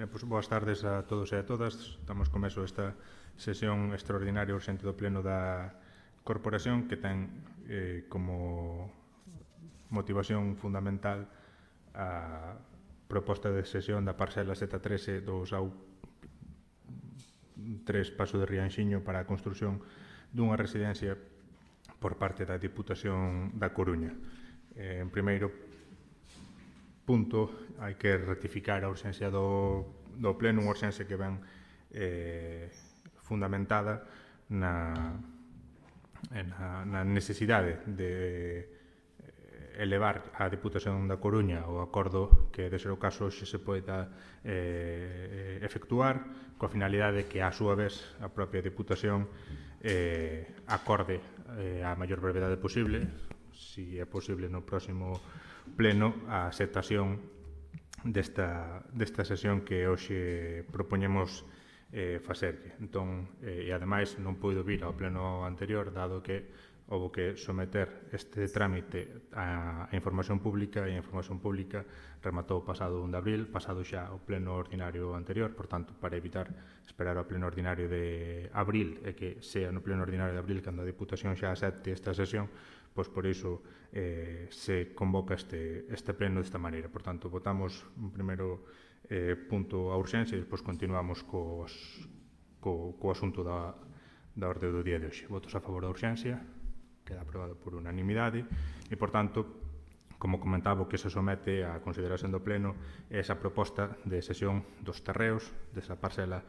Boas tardes a todos e a todas. Damos comezo a esta sesión extraordinaria urxente do Pleno da Corporación que ten como motivación fundamental a proposta de sesión da parcela Z13 do SAU 3 Paso de Rianxiño para a construción dunha residencia por parte da Diputación da Coruña. En primeiro punto, hai que rectificar a urxencia do Pleno, unha urxencia que ven fundamentada na necesidade de elevar a Diputación da Coruña o acordo que, de ser o caso, hoxe se poida efectuar, coa finalidade que, á súa vez, a propia Diputación acorde a maior brevedade posible, si é posible no próximo Pleno, a aceptación desta sesión que hoxe propoñemos facerlle. Entón, e ademais non puido vir ao Pleno anterior, dado que houve que someter este trámite a información pública, e a información pública rematou o pasado 1 de abril, pasado xa o Pleno ordinario anterior. Por tanto, para evitar esperar ao Pleno ordinario de abril e que sea no Pleno ordinario de abril cando a Diputación xa acepte esta sesión, pois por iso se convoca este pleno desta maneira. Por tanto, votamos un primeiro punto a urxencia e despois continuamos co asunto da orde do día de hoxe. Votos a favor da urxencia, queda aprobado por unanimidade e, por tanto, como comentaba, o que se somete á consideración do pleno é esa proposta de cesión dos terreos desa parcela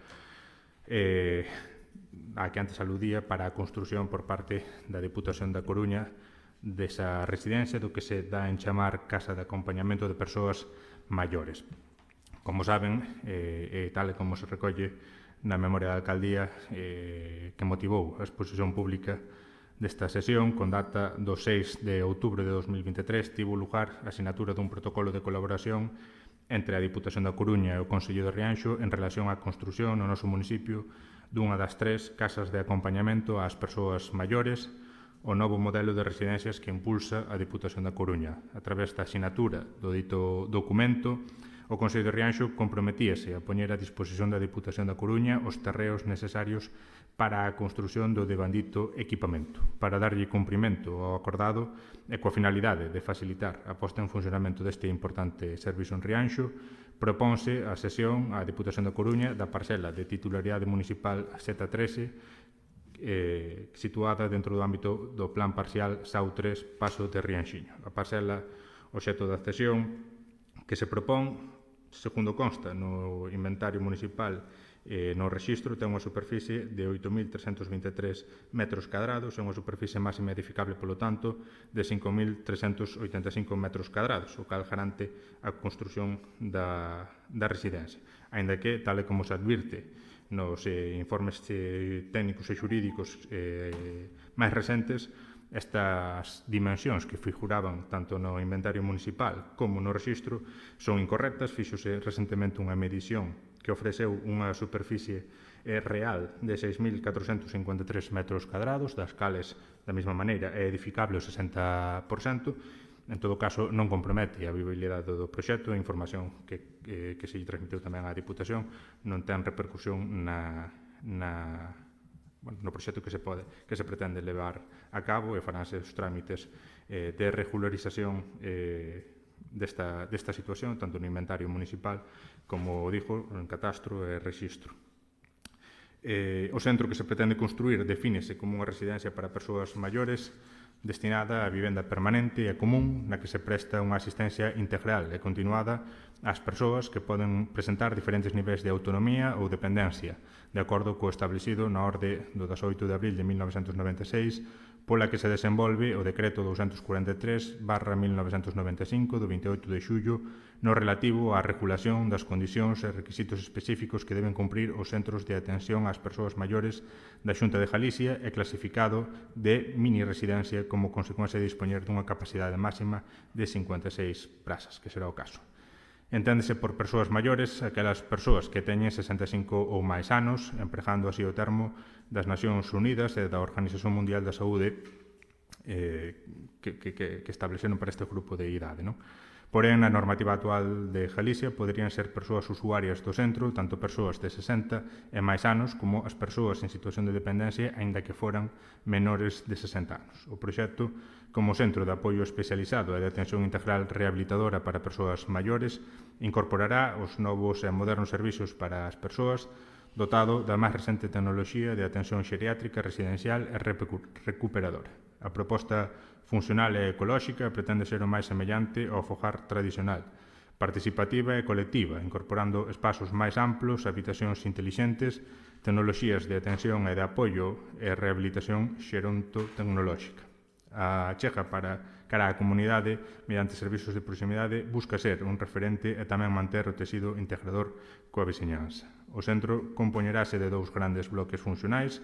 a que antes aludía para a construción por parte da Diputación da Coruña desa residencia do que se dá en chamar Casa de Acompañamento de Persoas Maiores. Como saben, e tal como se recolle na memoria da alcaldía que motivou a exposición pública desta sesión, con data do 6 de outubro de 2023, tivo lugar a sinatura dun protocolo de colaboración entre a Diputación da Coruña e o Concello de Rianxo en relación á construción no noso municipio dunha das 3 casas de acompañamento ás persoas maiores, o novo modelo de residencias que impulsa a Diputación da Coruña. A través da sinatura do dito documento, o Concello de Rianxo comprometíase a poñer a disposición da Diputación da Coruña os terreos necesarios para a construción do devandito equipamento. Para darlle cumprimento ao acordado e coa finalidade de facilitar a posta en funcionamento deste importante servizo en Rianxo, proponse a sesión á Diputación da Coruña da parcela de titularidade municipal Z13 situada dentro do ámbito do Plan Parcial SAU 3 Paso de Rianxiño. A parcela obxecto da cesión que se propón, segundo consta no inventario municipal no rexistro, ten unha superficie de 8.323 metros cadrados e unha superficie máxima edificable, polo tanto, de 5.385 metros cadrados, o cal garante a construción da residencia. Aínda que, tal e como se advirte nos informes técnicos e xurídicos máis recentes, estas dimensións que figuraban tanto no inventario municipal como no rexistro son incorrectas. Fíxose recentemente unha medición que ofreceu unha superficie real de 6.453 metros cadrados, das cales, da mesma maneira, é edificable o 60%. En todo caso, non compromete a viabilidade do proxecto. A información que se lle transmitiu tamén á Diputación non ten repercusión no proxecto que se pretende levar a cabo, e faránse os trámites de regularización desta situación, tanto no inventario municipal como, digo, en catastro e rexistro. O centro que se pretende construir defínese como unha residencia para persoas maiores destinada a vivenda permanente e común, na que se presta unha asistencia integral e continuada ás persoas que poden presentar diferentes niveis de autonomía ou dependencia, de acordo co establecido na orde do 18 de abril de 1996, pola que se desenvolve o Decreto 243/1995 do 28 de xullo no relativo á regulación das condicións e requisitos específicos que deben cumprir os centros de atención ás persoas maiores da Xunta de Galicia e clasificado de mini-residencia como consecuencia de dispoñer dunha capacidade máxima de 56 prazas, que será o caso. Enténdese por persoas maiores aquelas persoas que teñen 65 ou máis anos, empregando así o termo das Nacións Unidas e da Organización Mundial da Saúde que estableceron para este grupo de idade. Porén, na normativa actual de Galicia poderían ser persoas usuarias do centro, tanto persoas de 60 e máis anos como as persoas en situación de dependencia, aínda que foran menores de 60 anos. O proxecto, como centro de apoio especializado e de atención integral rehabilitadora para persoas maiores, incorporará os novos e modernos servizos para as persoas, dotado da máis recente tecnoloxía de atención xeriátrica, residencial e recuperadora. A proposta funcional e ecolóxica pretende ser o máis semellante ao fogar tradicional, participativa e colectiva, incorporando espazos máis amplos, habitacións intelixentes, tecnoloxías de atención e de apoio e rehabilitación xerontotecnolóxica. A chega cara á comunidade, mediante servizos de proximidade, busca ser un referente e tamén manter o tecido integrador coa veciñanza. O centro compoñerase de dous grandes bloques funcionais,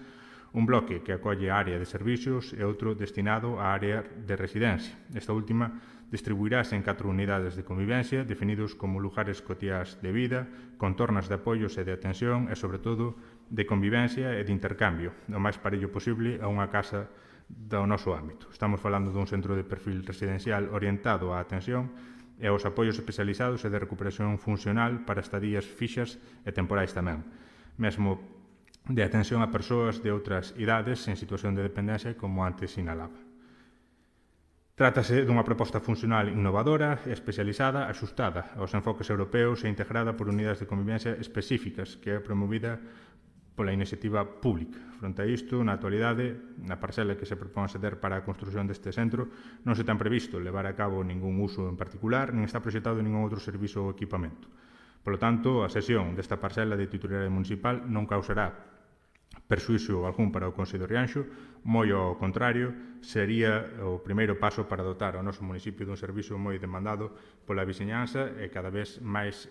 un bloque que acolle a área de servicios e outro destinado á área de residencia. Esta última distribuirase en 4 unidades de convivencia, definidos como lugares cotiás de vida, con tornas de apoios e de atención e, sobre todo, de convivencia e de intercambio, o máis parello posible a unha casa do noso ámbito. Estamos falando dun centro de perfil residencial orientado á atención e aos apoios especializados e de recuperación funcional para estadías fixas e temporais tamén, mesmo de atención a persoas de outras idades en situación de dependencia, como antes sinalaba. Trátase dunha proposta funcional innovadora e especializada, axustada aos enfoques europeos e integrada por unidades de convivencia específicas, que é promovida pola iniciativa pública. Fronte a isto, na actualidade, na parcela que se propón ceder para a construción deste centro, non se ten previsto levar a cabo ningún uso en particular, nin está proxectado ningún outro servizo ou equipamento. Polo tanto, a cesión desta parcela de titularidade municipal non causará perxuízo algún para o Concello de Rianxo, moi ao contrario, sería o primeiro paso para dotar o noso municipio dun servizo moi demandado pola veciñanza e cada vez máis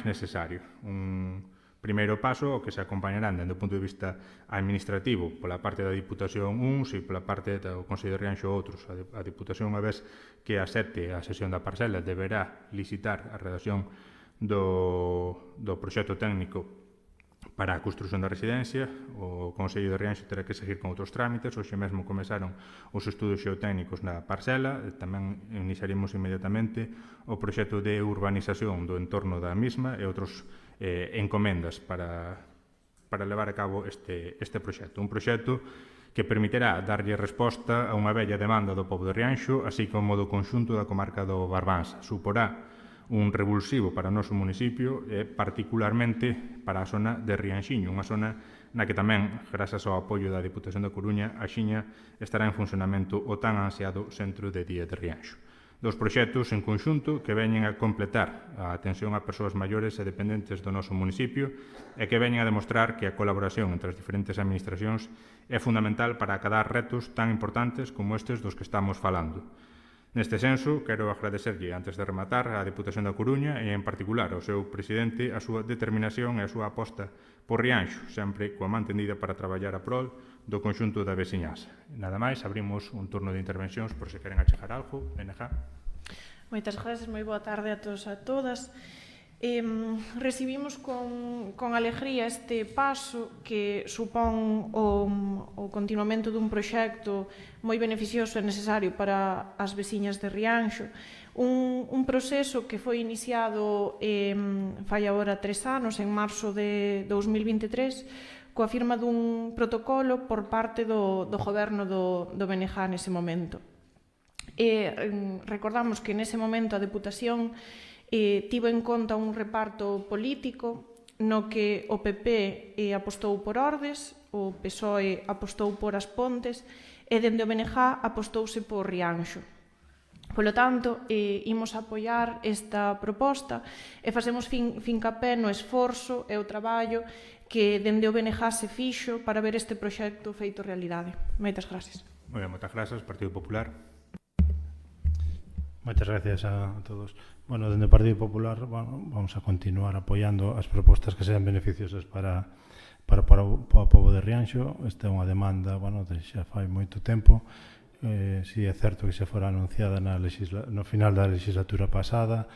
necesario. Un primeiro paso o que se acompañarán dende o punto de vista administrativo pola parte da Diputación uns e pola parte do Concello de Rianxo outros. A Diputación, unha vez que acepte a cesión da parcela, deberá licitar a redacción do proxecto técnico para a construción da residencia. O Concello de Rianxo terá que seguir con outros trámites. Hoxe mesmo comezaron os estudos xeotécnicos na parcela. Tamén iniciaremos inmediatamente o proxecto de urbanización do entorno da mesma e outros encomendas para levar a cabo este proxecto. Un proxecto que permitirá darlle resposta a unha bella demanda do pobo de Rianxo, así como do conxunto da comarca do Barbanza. Suporá un revulsivo para o noso municipio e particularmente para a zona de Rianxiño, unha zona na que tamén, grazas ao apoio da Diputación da Coruña, axiña estará en funcionamento o tan ansiado Centro de Día de Rianxo. Dos proxectos en conxunto que veñen a completar a atención a persoas maiores e dependentes do noso municipio e que veñen a demostrar que a colaboración entre as diferentes administracións é fundamental para acadar retos tan importantes como estes dos que estamos falando. Neste senso, quero agradecerlle, antes de rematar, á Diputación da Coruña e, en particular, ao seu presidente, a súa determinación e a súa aposta por Rianxo, sempre coa mantendida para traballar a prol do conxunto da veciñanza. Nada máis, abrimos un turno de intervencións por se queren achegar algo. NG. Moitas gracias, moi boa tarde a todos e a todas. Recibimos con alegría este paso que supón o continuamento dun proxecto moi beneficioso e necesario para as veciñas de Rianxo. Un proceso que foi iniciado fai agora 3 anos, en marzo de 2023, coa firma dun protocolo por parte do goberno do BNG nese momento. Recordamos que nese momento a Deputación tivo en conta un reparto político no que o PP apostou por Ordes, o PSOE apostou por As Pontes e dende o BNG apostouse por Rianxo. Polo tanto, imos apoiar esta proposta e facemos fincapé no esforzo e o traballo que dende o BNG se fixo para ver este proxecto feito realidade. Moitas gracias. Moi ben, moitas gracias, Partido Popular. Moitas gracias a todos. Bueno, dende o Partido Popular vamos a continuar apoiando as propostas que sean beneficiosas para o pobo de Rianxo. Esta é unha demanda de xa fai moito tempo. Si é certo que se fora anunciada no final da legislatura pasada,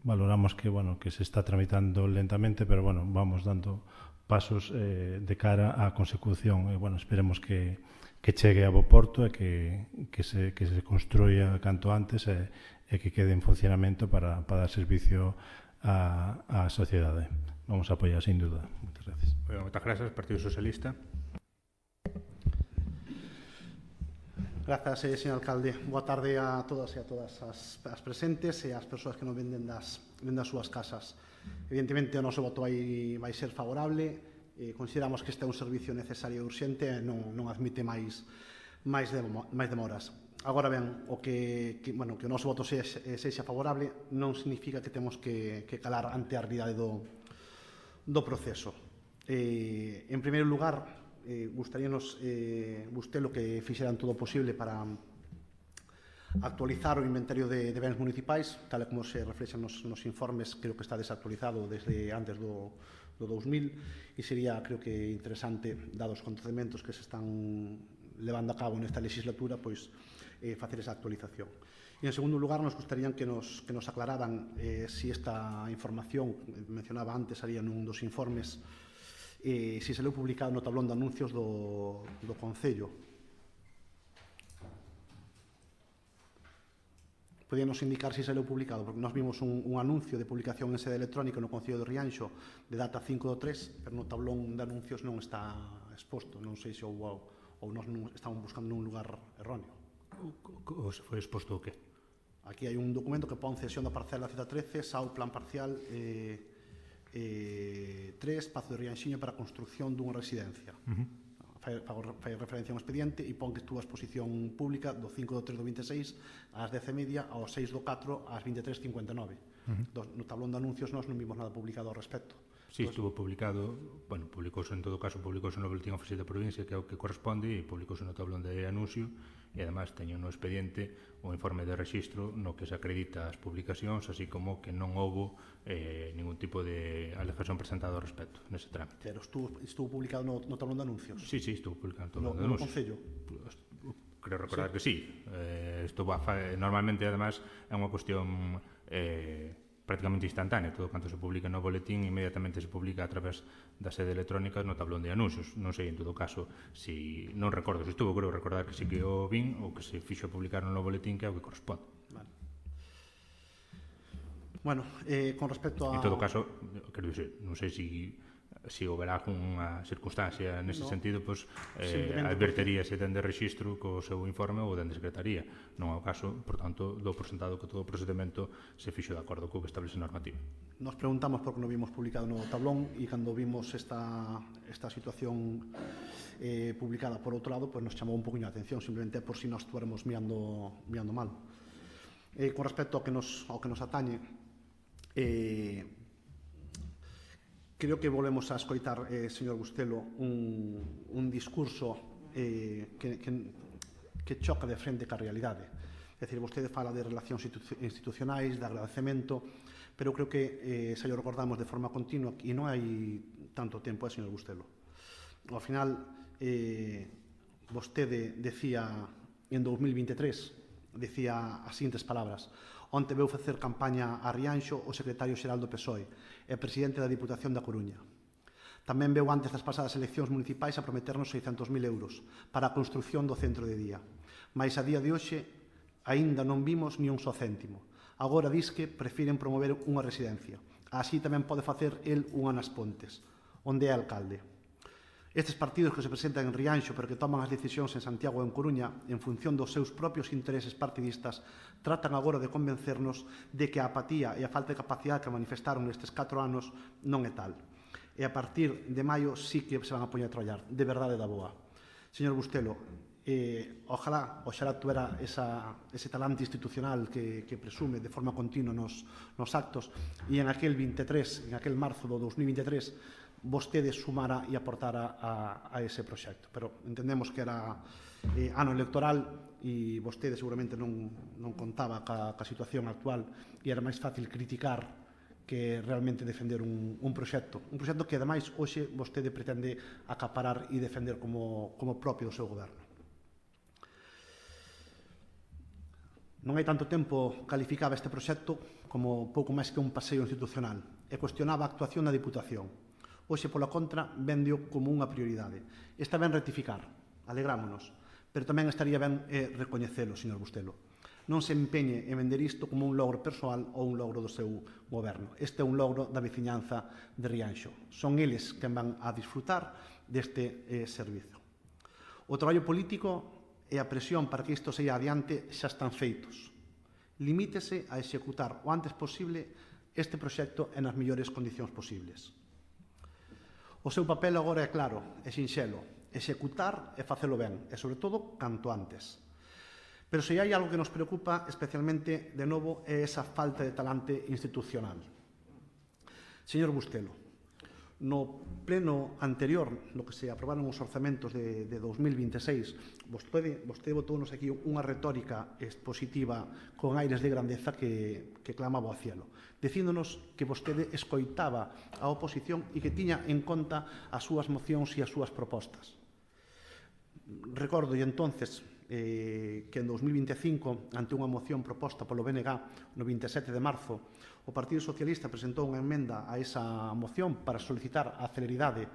valoramos que se está tramitando lentamente, pero vamos dando pasos de cara á consecución. Esperemos que chegue a bo porto e que se construya canto antes e que quede en funcionamento para dar servicio á sociedade. Vamos a apoiar, sin duda. Moitas gracias. Moitas grazas, Partido Socialista. Grazas, señor alcalde. Boa tarde a todas e a todas as presentes e as persoas que nos venden das súas casas. Evidentemente, o noso voto vai ser favorable. Consideramos que este é un servicio necesario e urxente e non admite máis demoras. Agora ben, o que o noso voto sexa favorable non significa que temos que calar ante a realidade do proceso. En primeiro lugar, gustaríanos Bustelo que fixeran todo o posible para actualizar o inventario de bens municipais, tal como se reflexan nos informes. Creo que está desactualizado desde antes do 2000 e sería, creo que, interesante, dados os acontecementos que se están levando a cabo nesta legislatura, pois facer esa actualización. E, en segundo lugar, nos gustaría que nos aclararan si esta información, mencionaba antes, haría nun dos informes, si se leu publicado no tablón de anuncios do Concello. Podíanos indicar si se leu publicado, porque nós vimos un anuncio de publicación en sede electrónica no Concello de Rianxo de data 5/3, pero no tablón de anuncios non está exposto. Non sei se ou nós estamos buscando nun lugar erróneo. Ou se foi exposto o que? Aquí hai un documento que pon cesión da parcela Z13, SAU plan parcial 3, Pazo de Rianxiño para a construción dunha residencia. Fai referencia a un expediente e pon que estuvo a exposición pública do 5/3/26 ás 10:30 ao 6/4 ás 23:59. No tablón de anuncios nós non vimos nada publicado ao respecto. Sí, estuvo publicado, publicouse en todo caso, publicouse no Boletín Oficial da Provincia, que é o que corresponde, e publicouse no tablón de anuncio, e además teño no expediente o informe de rexistro no que se acredita as publicacións, así como que non houbo ningún tipo de alegación presentada ao respecto nese trámite. Pero estuvo publicado no tablón de anuncios? Sí, estuvo publicado no tablón de anuncios. No Concello? Creo recordar que sí. Normalmente, además, é unha cuestión prácticamente instantánea. Todo canto se publica no boletín inmediatamente se publica a través da sede electrónica no tablón de anuncios. Non sei, en todo caso, non recordo se estuvo, creo recordar que sí que o vin ou que se fixo publicar no boletín, que é o que corresponde. Vale. Bueno, con respecto a... En todo caso, quero dicir, non sei se houberá algunha circunstancia nese sentido, pois adverteríase dende rexistro co seu informe ou dende secretaría. Non é o caso, por tanto, dou por sentado que todo o procedimento se fixo de acordo co que establece a normativa. Nos preguntamos por que non vimos publicado no tablón e cando vimos esta situación publicada por outro lado, pois nos chamou un poquinho a atención, simplemente por si nos estuéramos mirando mal. Con respecto ao que nos atañe, creo que volvemos a escoitar, señor Bustelo, un discurso que choca de frente ca realidade. É dicir, vostede fala de relacións institucionais, de agradecemento, pero creo que se lo recordamos de forma continua e non hai tanto tempo, señor Bustelo. Ao final, vostede decía en 2023, decía as seguintes palabras: onte veu facer campaña a Rianxo o secretario xeral do PSOE e presidente da Diputación da Coruña. Tamén veu antes das pasadas eleccións municipais a prometernos 600.000 euros para a construción do centro de día. Mais a día de hoxe aínda non vimos ni un só céntimo. Agora dis que prefiren promover unha residencia. Así tamén pode facer el unha nas Pontes, onde é alcalde. Estes partidos que se presentan en Rianxo pero que toman as decisións en Santiago e en Coruña en función dos seus propios intereses partidistas tratan agora de convencernos de que a apatía e a falta de capacidade que manifestaron nestes 4 anos non é tal. E a partir de maio sí que se van a poñer a traballar, de verdade da boa. Señor Bustelo, ojalá tuera ese talante institucional que presume de forma continua nos actos e en aquel marzo do 2023 vostede sumara e aportara a ese proxecto. Pero entendemos que era ano electoral e vostede seguramente non contaba ca situación actual e era máis fácil criticar que realmente defender un proxecto que ademais hoxe vostede pretende acaparar e defender como propio do seu goberno. Non hai tanto tempo calificaba este proxecto como pouco máis que un paseo institucional e cuestionaba a actuación da Diputación. Hoxe, pola contra, vendeo como unha prioridade. Está ben rectificar, alegrámonos, pero tamén estaría ben recoñecelo, señor Bustelo. Non se empeñe en vender isto como un logro persoal ou un logro do seu goberno. Este é un logro da veciñanza de Rianxo. Son eles quen van a disfrutar deste servizo. O traballo político e a presión para que isto seja adiante xa están feitos. Limítese a executar o antes posible este proxecto en as mellores condicións posibles. O seu papel agora é claro, é sinxelo, executar e facelo ben, e sobre todo canto antes. Pero se hai algo que nos preocupa especialmente, de novo, é esa falta de talante institucional. Señor Bustelo, no pleno anterior, no que se aprobaron os orzamentos de 2026, vostede botounos aquí unha retórica expositiva con aires de grandeza que clamaba ao cielo, dicíndonos que vostede escoitaba a oposición e que tiña en conta as súas mocións e as súas propostas. Recordo entonces que en 2025, ante unha moción proposta polo BNG no 27 de marzo, o Partido Socialista presentou unha emenda a esa moción para solicitar a celeridade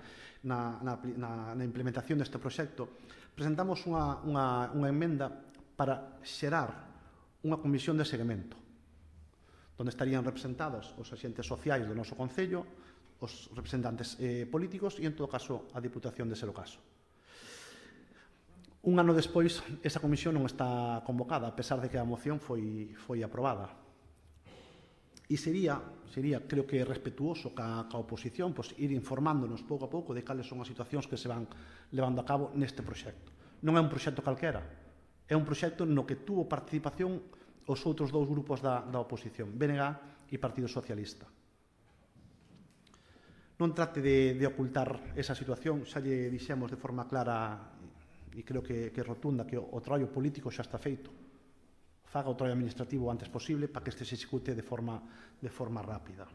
na implementación deste proxecto. Presentamos unha emenda para xerar unha comisión de seguimento, onde estarían representados os axentes sociais do noso Concello, os representantes políticos e, en todo caso, a Diputación de ser o caso. Un ano despois, esa comisión non está convocada, a pesar de que a moción foi aprobada. E sería, creo que respetuoso ca oposición, ir informándonos pouco a pouco de cales son as situacións que se van levando a cabo neste proxecto. Non é un proxecto calquera, é un proxecto no que tuvo participación os outros dous grupos da oposición, BNG e Partido Socialista. Non trate de ocultar esa situación, xa lle dixemos de forma clara e creo que rotunda que o traballo político xa está feito. Faga o traballo administrativo o antes posible para que este se execute de forma rápida.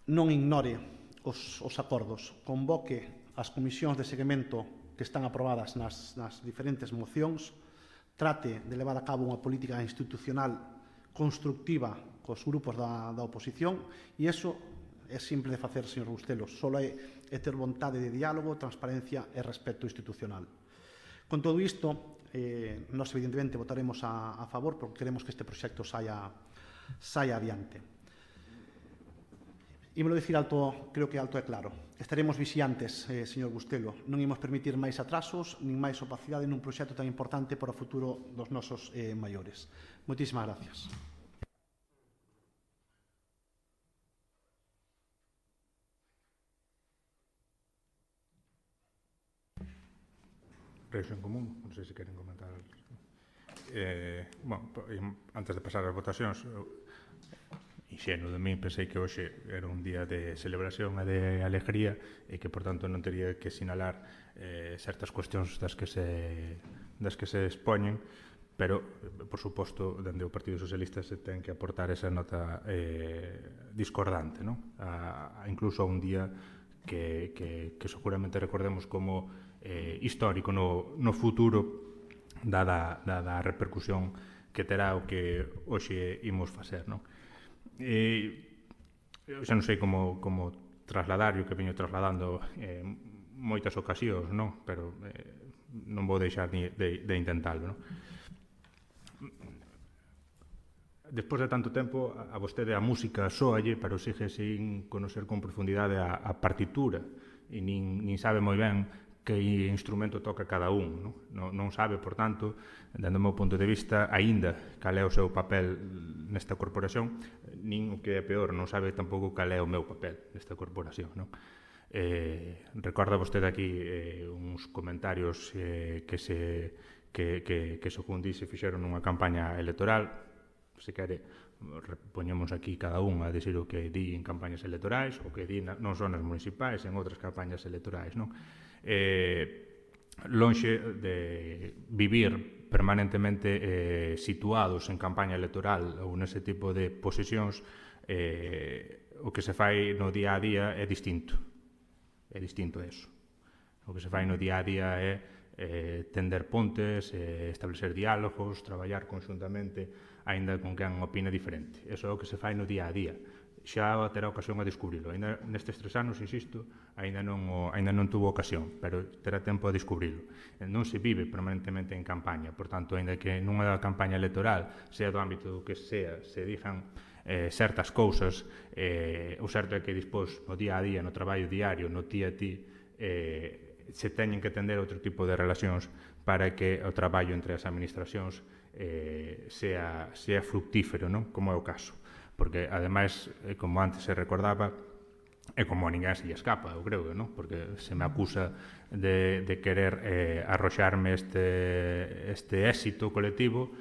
Non ignore os acordos, convoque as comisións de seguimento que están aprobadas nas diferentes mocións, trate de levar a cabo unha política institucional constructiva cos grupos da oposición e iso é simple de facer, señor Bustelo, só é ter vontade de diálogo, transparencia e respeto institucional. Con todo isto, nós evidentemente votaremos a favor porque queremos que este proxecto saia adiante. Ímolo dicir alto, creo que alto e claro. Estaremos vixiantes, señor Bustelo. Non imos permitir máis atrasos nin máis opacidade nun proxecto tan importante para o futuro dos nosos maiores. Moitísimas gracias. Reixo en común, non sei se queren comentar. Antes de pasar ás votacións, inxenuo de min, pensei que hoxe era un día de celebración e de alegría e que, por tanto, non teria que sinalar certas cuestións das que se expoñen, pero, por suposto, dende o Partido Socialista se ten que aportar esa nota discordante, incluso a un día que seguramente recordemos como histórico no futuro, dada a repercusión que terá o que hoxe imos facer. Eu xa non sei como trasladar o que veño trasladando moitas ocasións, pero non vou deixar de intentarlo. Despois de tanto tempo, a vostede a música soalle, pero sigue sin conocer con profundidade a partitura e nin sabe moi ben que instrumento toca cada un. Non sabe, por tanto, dende o meu punto de vista, aínda cal é o seu papel nesta corporación, nin o que é peor, non sabe tampouco cal é o meu papel nesta corporación. Recorda vostede aquí uns comentarios que según di se fixeron nunha campaña electoral. Se quere, poñemos aquí cada un a dicir o que di en campañas electorais, o que di non son as municipais, en outras campañas electorais. Lonxe de vivir permanentemente situados en campaña electoral ou nese tipo de posicións, o que se fai no día a día é distinto. É distinto a eso. O que se fai no día a día é tender pontes, establecer diálogos, traballar conxuntamente, aínda con quen opina diferente. Eso é o que se fai no día a día. xa terá ocasión a descubrilo. Ainda nestes 3 anos, insisto, ainda non tuvo ocasión, pero terá tempo a descubrilo. Non se vive permanentemente en campaña, por tanto, ainda que nunha campaña electoral, sea do ámbito do que sea, se dixan certas cousas, o certo é que dispós no día a día, no traballo diario, no ti a ti, se teñen que tender outro tipo de relacións para que o traballo entre as administracións sea fructífero, non? Como é o caso. Porque, ademais, como antes se recordaba, é como a ninguén se lle escapa, eu creo, non? Porque se me acusa de querer arroxarme este éxito colectivo,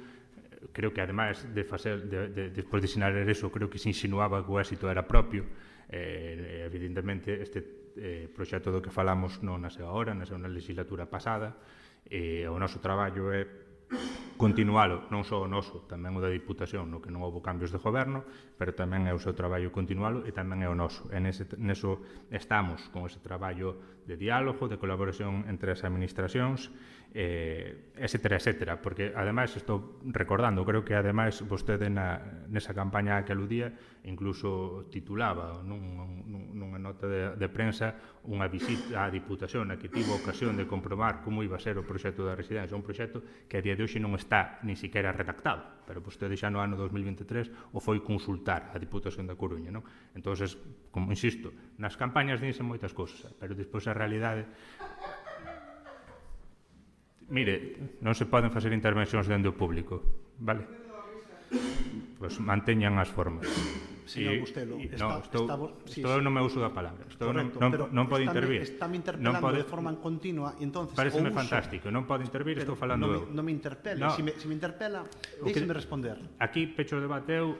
creo que, ademais, despois de sinalar eso, creo que se insinuaba que o éxito era propio. Evidentemente, este proxecto do que falamos non nasceu agora, nasceu na legislatura pasada, e o noso traballo é continualo, non só o noso, tamén o da Diputación, no que non houve cambios de goberno, pero tamén é o seu traballo continualo e tamén é o noso. E neso estamos con ese traballo de diálogo, de colaboración entre as administracións, etcétera, porque ademais estou recordando, creo que ademais vostede nesa campaña que aludía incluso titulaba nunha nota de prensa unha visita á Diputación na que tivo ocasión de comprobar como iba a ser o proxecto da residencia, un proxecto que a día de hoxe non está ni siquiera redactado, pero vostede xa no ano 2023 o foi consultar a Diputación da Coruña, non? Entonces, como insisto, nas campañas dinse moitas cousas, pero despois a realidade. Mire, non se poden facer intervencións dende o público, vale? Pois manteñan as formas. Señor Bustelo, estou no meu uso da palabra. Non pode intervir. Estáme interpelando de forma continua, entonces pareceme fantástico, non pode intervir, estou falando eu. Non me interpele, se me interpela, déixeme responder. Aquí pecho o debate eu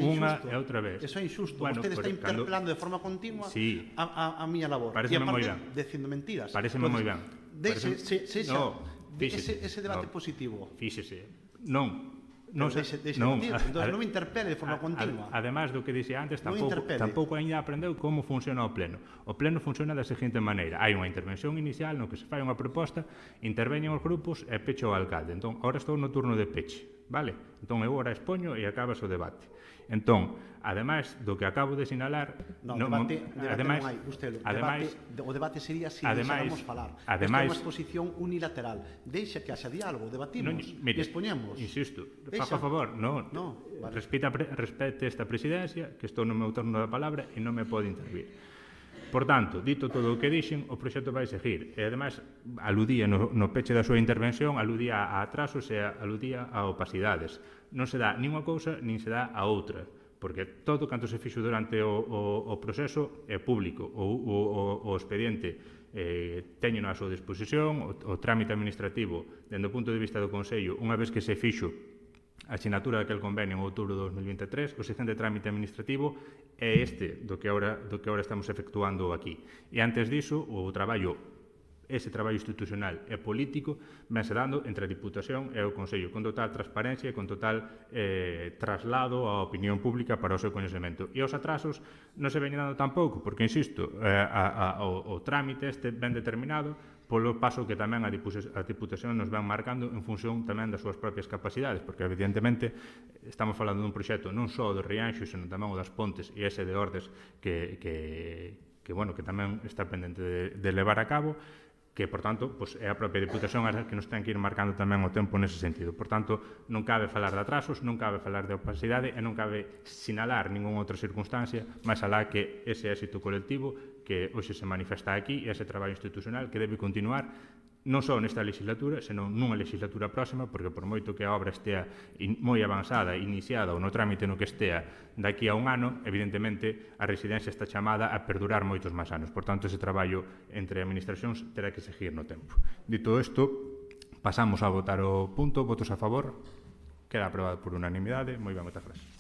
unha e outra vez. Eso é injusto, vostede está interpelando de forma continua a miña labor. Pareceme moi ben. Dicindo mentiras. Pareceme moi ben. Ese debate positivo. Fíxese, non non me interpele de forma continua. Ademais do que dixía antes, tampouco ainda aprendeu como funciona o pleno. O pleno funciona da seguinte maneira: hai unha intervención inicial no que se fai unha proposta, interveñen os grupos e pecha o alcalde. Entón, agora estou no turno de peche, vale? Entón, eu agora expoño e acabas o debate. Entón, ademais do que acabo de sinalar, debate non hai, Bustelo. O debate sería se deixáramos falar. Esta é unha exposición unilateral. Deixa que haxa diálogo, debatimos e expoñemos. Insisto, faga favor, respete esta presidencia, que estou no meu turno da palabra e non me pode intervir. Por tanto, dito todo o que dixen, o proxecto vai seguir. E, ademais, aludía no peche da súa intervención, aludía a atrasos e aludía a opacidades. Non se dá nin unha cousa, nin se dá a outra, porque todo canto se fixo durante o proceso é público. O expediente teño na súa disposición, o trámite administrativo, dende o punto de vista do Consello, unha vez que se fixo a asinatura daquele convenio en outubro de 2023, o seguinte trámite administrativo é este do que agora estamos efectuando aquí. E antes diso, ese traballo institucional e político vense dando entre a Diputación e o Consello, con total transparencia e con total traslado á opinión pública para o seu coñecemento. E os atrasos non se veñen dando tampouco, porque, insisto, o trámite este ben determinado polo paso que tamén a Diputación nos van marcando en función tamén das súas propias capacidades, porque, evidentemente, estamos falando dun proxecto non só do Rianxo, senón tamén o das Pontes e ese de Ordes que tamén está pendente de levar a cabo, que, por tanto, é a propia Diputación a que nos ten que ir marcando tamén o tempo nese sentido. Por tanto, non cabe falar de atrasos, non cabe falar de opacidade e non cabe sinalar ningunha outra circunstancia máis alá que ese éxito colectivo que hoxe se manifesta aquí e ese traballo institucional que debe continuar non só nesta legislatura, senón nunha legislatura próxima, porque por moito que a obra estea moi avanzada, iniciada ou no trámite no que estea daqui a un ano, evidentemente a residencia está chamada a perdurar moitos máis anos. Por tanto, ese traballo entre administracións terá que seguir no tempo. Dito isto, pasamos a votar o punto. Votos a favor. Queda aprobado por unanimidade. Moi ben, moitas gracias.